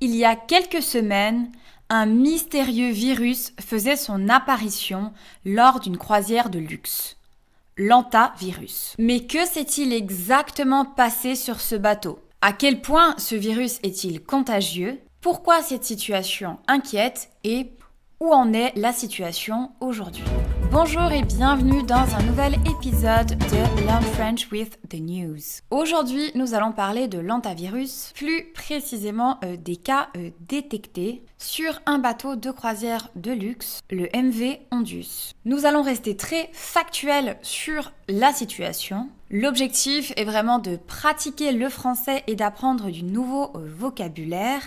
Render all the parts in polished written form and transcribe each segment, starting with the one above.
Il y a quelques semaines, un mystérieux virus faisait son apparition lors d'une croisière de luxe. L'hantavirus. Mais que s'est-il exactement passé sur ce bateau? À quel point ce virus est-il contagieux? Pourquoi cette situation inquiète? Et où en est la situation aujourd'hui? Bonjour et bienvenue dans un nouvel épisode de Learn French with the News. Aujourd'hui, nous allons parler de l'hantavirus, plus précisément des cas détectés sur un bateau de croisière de luxe, le MV Ondius. Nous allons rester très factuels sur la situation. L'objectif est vraiment de pratiquer le français et d'apprendre du nouveau vocabulaire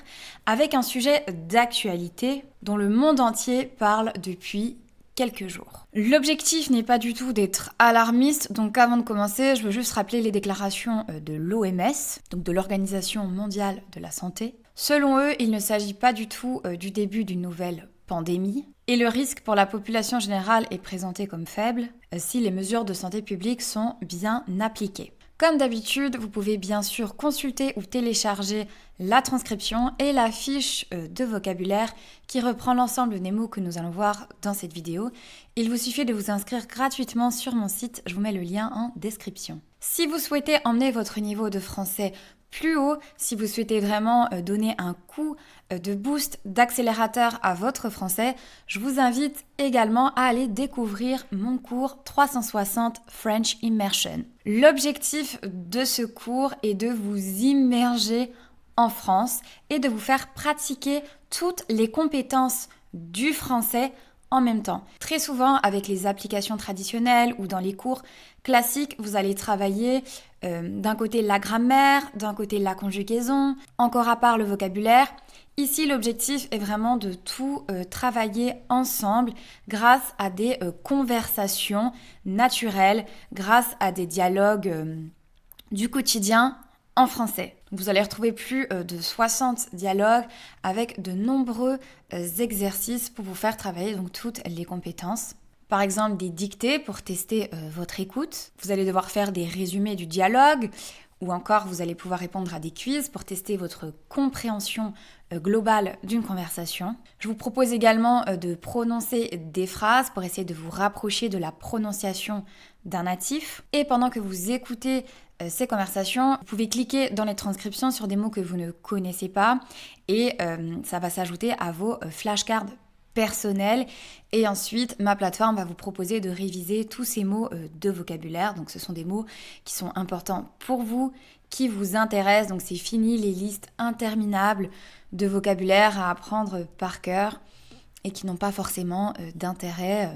avec un sujet d'actualité dont le monde entier parle depuis quelques jours. L'objectif n'est pas du tout d'être alarmiste, donc avant de commencer, je veux juste rappeler les déclarations de l'OMS, donc de l'Organisation mondiale de la santé. Selon eux, il ne s'agit pas du tout du début d'une nouvelle pandémie, et le risque pour la population générale est présenté comme faible si les mesures de santé publique sont bien appliquées. Comme d'habitude, vous pouvez bien sûr consulter ou télécharger la transcription et la fiche de vocabulaire qui reprend l'ensemble des mots que nous allons voir dans cette vidéo. Il vous suffit de vous inscrire gratuitement sur mon site, je vous mets le lien en description. Si vous souhaitez emmener votre niveau de français plus haut, si vous souhaitez vraiment donner un coup de boost, d'accélérateur à votre français, je vous invite également à aller découvrir mon cours 360 French Immersion. L'objectif de ce cours est de vous immerger en France et de vous faire pratiquer toutes les compétences du français en même temps. Très souvent, avec les applications traditionnelles ou dans les cours classiques, vous allez travailler d'un côté la grammaire, d'un côté la conjugaison, encore à part le vocabulaire. Ici, l'objectif est vraiment de tout travailler ensemble grâce à des conversations naturelles, grâce à des dialogues du quotidien en français. Vous allez retrouver plus de 60 dialogues avec de nombreux exercices pour vous faire travailler donc toutes les compétences. Par exemple, des dictées pour tester votre écoute. Vous allez devoir faire des résumés du dialogue ou encore vous allez pouvoir répondre à des quiz pour tester votre compréhension globale d'une conversation. Je vous propose également de prononcer des phrases pour essayer de vous rapprocher de la prononciation d'un natif. Et pendant que vous écoutez ces conversations, vous pouvez cliquer dans les transcriptions sur des mots que vous ne connaissez pas et ça va s'ajouter à vos flashcards personnels. Et ensuite, ma plateforme va vous proposer de réviser tous ces mots de vocabulaire. Donc ce sont des mots qui sont importants pour vous, qui vous intéressent. Donc c'est fini les listes interminables de vocabulaire à apprendre par cœur et qui n'ont pas forcément d'intérêt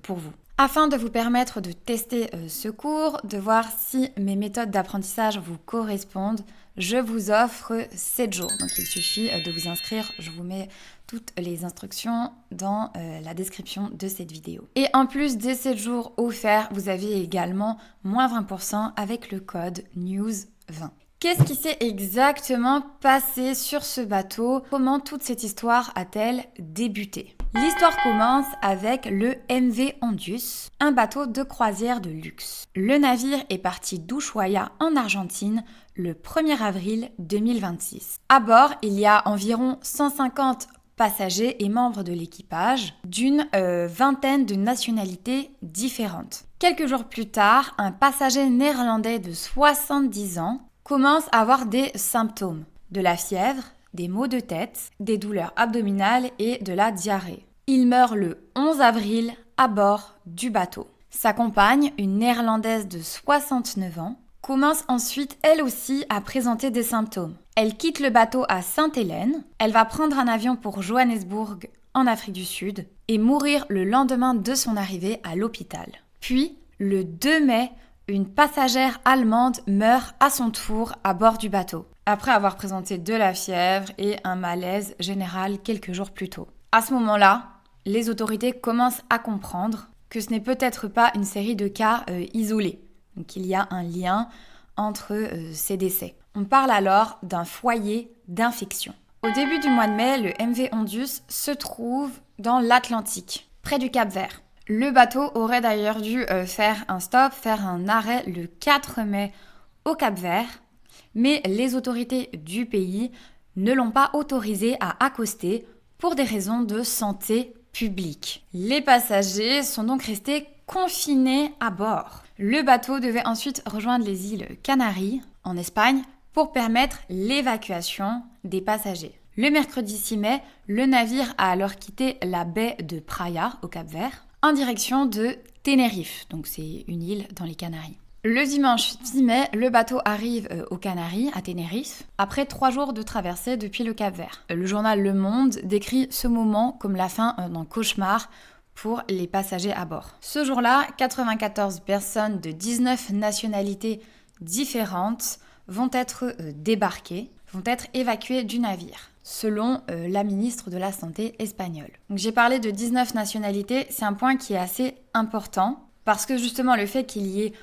pour vous. Afin de vous permettre de tester ce cours, de voir si mes méthodes d'apprentissage vous correspondent, je vous offre 7 jours. Donc il suffit de vous inscrire, je vous mets toutes les instructions dans la description de cette vidéo. Et en plus des 7 jours offerts, vous avez également moins 20% avec le code NEWS20. Qu'est-ce qui s'est exactement passé sur ce bateau? Comment toute cette histoire a-t-elle débuté? L'histoire commence avec le MV Ondius, un bateau de croisière de luxe. Le navire est parti d'Ushuaia en Argentine le 1er avril 2026. À bord, il y a environ 150 passagers et membres de l'équipage d'une vingtaine de nationalités différentes. Quelques jours plus tard, un passager néerlandais de 70 ans commence à avoir des symptômes, de la fièvre, des maux de tête, des douleurs abdominales et de la diarrhée. Il meurt le 11 avril à bord du bateau. Sa compagne, une néerlandaise de 69 ans, commence ensuite elle aussi à présenter des symptômes. Elle quitte le bateau à Sainte-Hélène, elle va prendre un avion pour Johannesburg en Afrique du Sud et mourir le lendemain de son arrivée à l'hôpital. Puis, le 2 mai, une passagère allemande meurt à son tour à bord du bateau, après avoir présenté de la fièvre et un malaise général quelques jours plus tôt. À ce moment-là, les autorités commencent à comprendre que ce n'est peut-être pas une série de cas isolés. Donc il y a un lien entre ces décès. On parle alors d'un foyer d'infection. Au début du mois de mai, le MV Ondius se trouve dans l'Atlantique, près du Cap-Vert. Le bateau aurait d'ailleurs dû faire un stop, faire un arrêt le 4 mai au Cap-Vert, mais les autorités du pays ne l'ont pas autorisé à accoster pour des raisons de santé publique. Les passagers sont donc restés confinés à bord. Le bateau devait ensuite rejoindre les îles Canaries, en Espagne, pour permettre l'évacuation des passagers. Le mercredi 6 mai, le navire a alors quitté la baie de Praia, au Cap-Vert, en direction de Tenerife, donc c'est une île dans les Canaries. Le dimanche 10 mai, le bateau arrive aux Canaries, à Tenerife, après 3 jours de traversée depuis le Cap-Vert. Le journal Le Monde décrit ce moment comme la fin d'un cauchemar pour les passagers à bord. Ce jour-là, 94 personnes de 19 nationalités différentes vont être débarquées, vont être évacuées du navire, selon la ministre de la Santé espagnole. Donc, j'ai parlé de 19 nationalités, c'est un point qui est assez important, parce que justement le fait qu'il y ait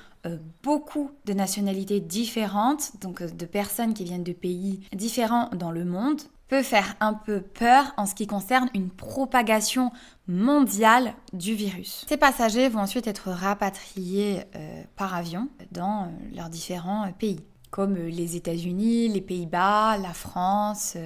beaucoup de nationalités différentes, donc de personnes qui viennent de pays différents dans le monde, peut faire un peu peur en ce qui concerne une propagation mondiale du virus. Ces passagers vont ensuite être rapatriés par avion dans leurs différents pays, comme les États-Unis, les Pays-Bas, la France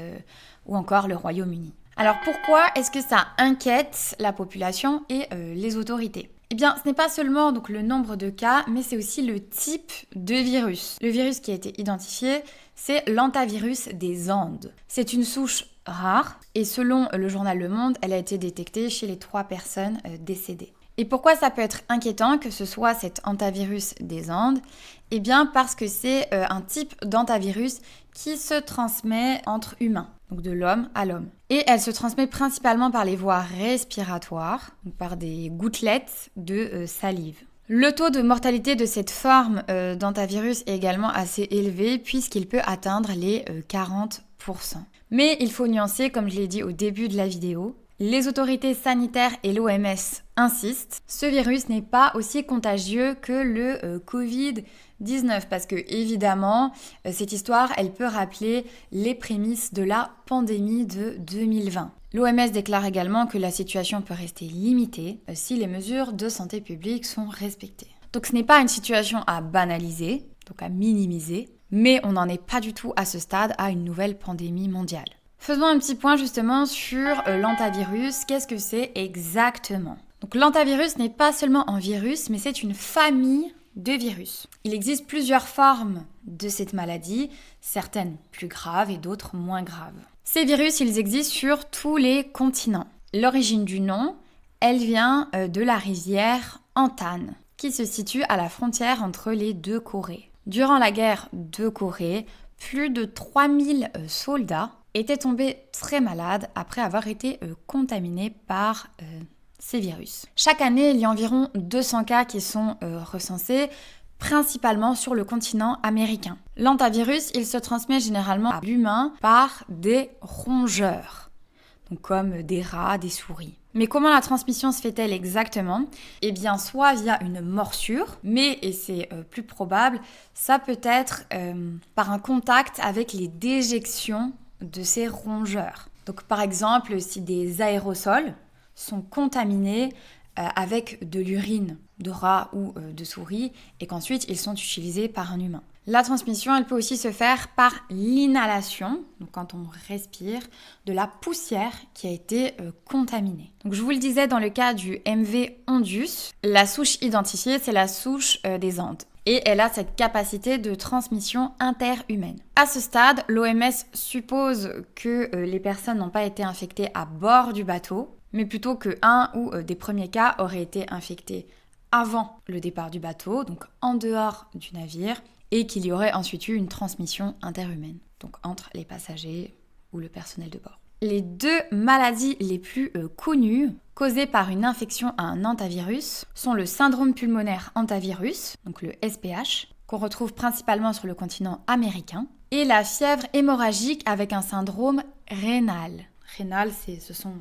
ou encore le Royaume-Uni. Alors pourquoi est-ce que ça inquiète la population et les autorités ? Eh bien, ce n'est pas seulement donc, le nombre de cas, mais c'est aussi le type de virus. Le virus qui a été identifié, c'est l'hantavirus des Andes. C'est une souche rare et selon le journal Le Monde, elle a été détectée chez les 3 personnes décédées. Et pourquoi ça peut être inquiétant que ce soit cet hantavirus des Andes ? Eh bien parce que c'est un type d'hantavirus qui se transmet entre humains, donc de l'homme à l'homme. Et elle se transmet principalement par les voies respiratoires, donc par des gouttelettes de salive. Le taux de mortalité de cette forme d'hantavirus est également assez élevé puisqu'il peut atteindre les 40%. Mais il faut nuancer, comme je l'ai dit au début de la vidéo, les autorités sanitaires et l'OMS insistent, ce virus n'est pas aussi contagieux que le Covid-19 parce que évidemment, cette histoire, elle peut rappeler les prémices de la pandémie de 2020. L'OMS déclare également que la situation peut rester limitée si les mesures de santé publique sont respectées. Donc ce n'est pas une situation à banaliser, donc à minimiser, mais on n'en est pas du tout à ce stade à une nouvelle pandémie mondiale. Faisons un petit point justement sur l'hantavirus. Qu'est-ce que c'est exactement ? Donc l'hantavirus n'est pas seulement un virus, mais c'est une famille de virus. Il existe plusieurs formes de cette maladie, certaines plus graves et d'autres moins graves. Ces virus, ils existent sur tous les continents. L'origine du nom, elle vient de la rivière Hantan, qui se situe à la frontière entre les 2 Corées. Durant la guerre de Corée, plus de 3000 soldats étaient tombés très malades après avoir été contaminés par ces virus. Chaque année, il y a environ 200 cas qui sont recensés, principalement sur le continent américain. L'hantavirus, il se transmet généralement à l'humain par des rongeurs, donc comme des rats, des souris. Mais comment la transmission se fait-elle exactement ? Eh bien, soit via une morsure, mais, et c'est plus probable, ça peut être par un contact avec les déjections de ces rongeurs. Donc par exemple, si des aérosols sont contaminés avec de l'urine de rat ou de souris et qu'ensuite ils sont utilisés par un humain. La transmission, elle peut aussi se faire par l'inhalation, donc quand on respire, de la poussière qui a été contaminée. Donc je vous le disais, dans le cas du MV Ondus, la souche identifiée, c'est la souche des Andes. Et elle a cette capacité de transmission interhumaine. À ce stade, l'OMS suppose que les personnes n'ont pas été infectées à bord du bateau, mais plutôt que un ou des premiers cas auraient été infectés avant le départ du bateau, donc en dehors du navire, et qu'il y aurait ensuite eu une transmission interhumaine, donc entre les passagers ou le personnel de bord. Les 2 maladies les plus connues causées par une infection à un hantavirus sont le syndrome pulmonaire hantavirus, donc le SPH, qu'on retrouve principalement sur le continent américain, et la fièvre hémorragique avec un syndrome rénal. Rénal, ce sont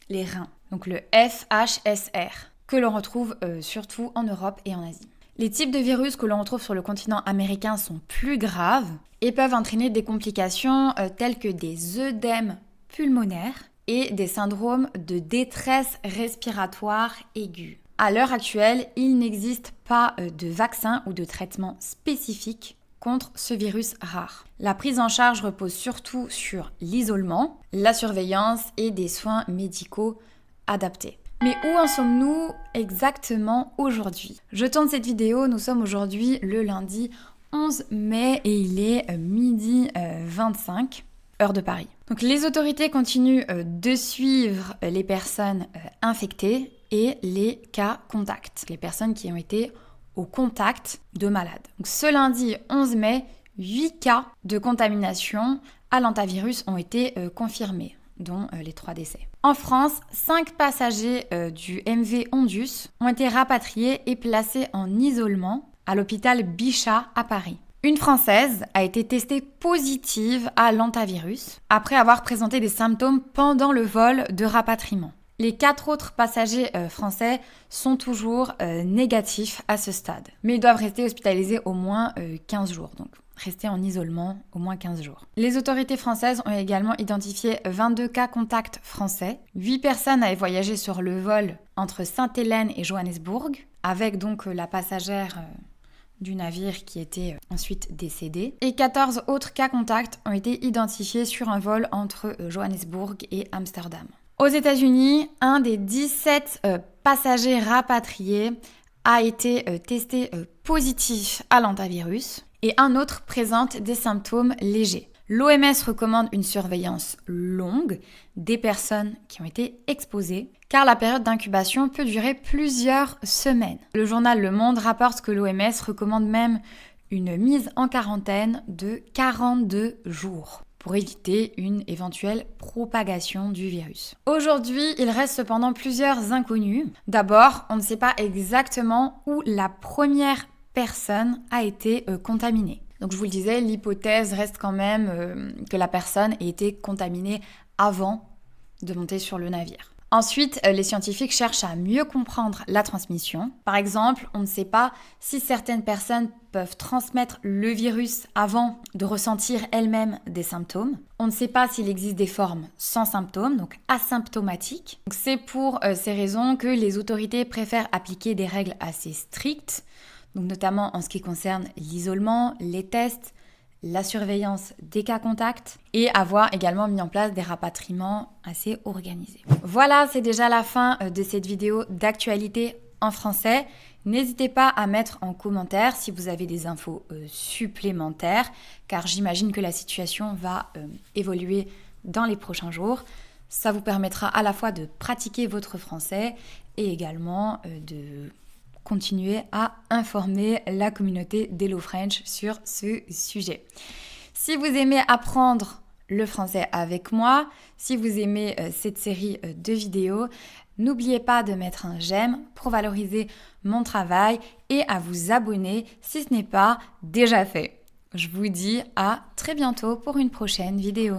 les reins, donc le FHSR, que l'on retrouve surtout en Europe et en Asie. Les types de virus que l'on retrouve sur le continent américain sont plus graves et peuvent entraîner des complications telles que des œdèmes pulmonaires et des syndromes de détresse respiratoire aiguë. À l'heure actuelle, il n'existe pas de vaccin ou de traitement spécifique contre ce virus rare. La prise en charge repose surtout sur l'isolement, la surveillance et des soins médicaux adaptés. Mais où en sommes-nous exactement aujourd'hui? Je tourne cette vidéo, nous sommes aujourd'hui le lundi 11 mai et il est midi 25, heure de Paris. Donc les autorités continuent de suivre les personnes infectées et les cas contacts, les personnes qui ont été au contact de malades. Donc ce lundi 11 mai, 8 cas de contamination à l'hantavirus ont été confirmés, dont les 3 décès. En France, 5 passagers du MV Ondus ont été rapatriés et placés en isolement à l'hôpital Bichat à Paris. Une Française a été testée positive à l'hantavirus après avoir présenté des symptômes pendant le vol de rapatriement. Les 4 autres passagers français sont toujours négatifs à ce stade, mais ils doivent rester hospitalisés au moins 15 jours, donc rester en isolement au moins 15 jours. Les autorités françaises ont également identifié 22 cas contacts français. 8 personnes avaient voyagé sur le vol entre Sainte-Hélène et Johannesburg, avec donc la passagère du navire qui était ensuite décédée. Et 14 autres cas contacts ont été identifiés sur un vol entre Johannesburg et Amsterdam. Aux États-Unis, un des 17 passagers rapatriés a été testé positif à l'hantavirus et un autre présente des symptômes légers. L'OMS recommande une surveillance longue des personnes qui ont été exposées, car la période d'incubation peut durer plusieurs semaines. Le journal Le Monde rapporte que l'OMS recommande même une mise en quarantaine de 42 jours pour éviter une éventuelle propagation du virus. Aujourd'hui, il reste cependant plusieurs inconnus. D'abord, on ne sait pas exactement où la première personne a été contaminée. Donc je vous le disais, l'hypothèse reste quand même que la personne ait été contaminée avant de monter sur le navire. Ensuite, les scientifiques cherchent à mieux comprendre la transmission. Par exemple, on ne sait pas si certaines personnes peuvent transmettre le virus avant de ressentir elles-mêmes des symptômes. On ne sait pas s'il existe des formes sans symptômes, donc asymptomatiques. Donc, c'est pour ces raisons que les autorités préfèrent appliquer des règles assez strictes, donc notamment en ce qui concerne l'isolement, les tests, la surveillance des cas contacts et avoir également mis en place des rapatriements assez organisés. Voilà, c'est déjà la fin de cette vidéo d'actualité en français. N'hésitez pas à mettre en commentaire si vous avez des infos supplémentaires, car j'imagine que la situation va évoluer dans les prochains jours. Ça vous permettra à la fois de pratiquer votre français et également de continuer à informer la communauté d'Hello French sur ce sujet. Si vous aimez apprendre le français avec moi, si vous aimez cette série de vidéos, n'oubliez pas de mettre un j'aime pour valoriser mon travail et à vous abonner si ce n'est pas déjà fait. Je vous dis à très bientôt pour une prochaine vidéo.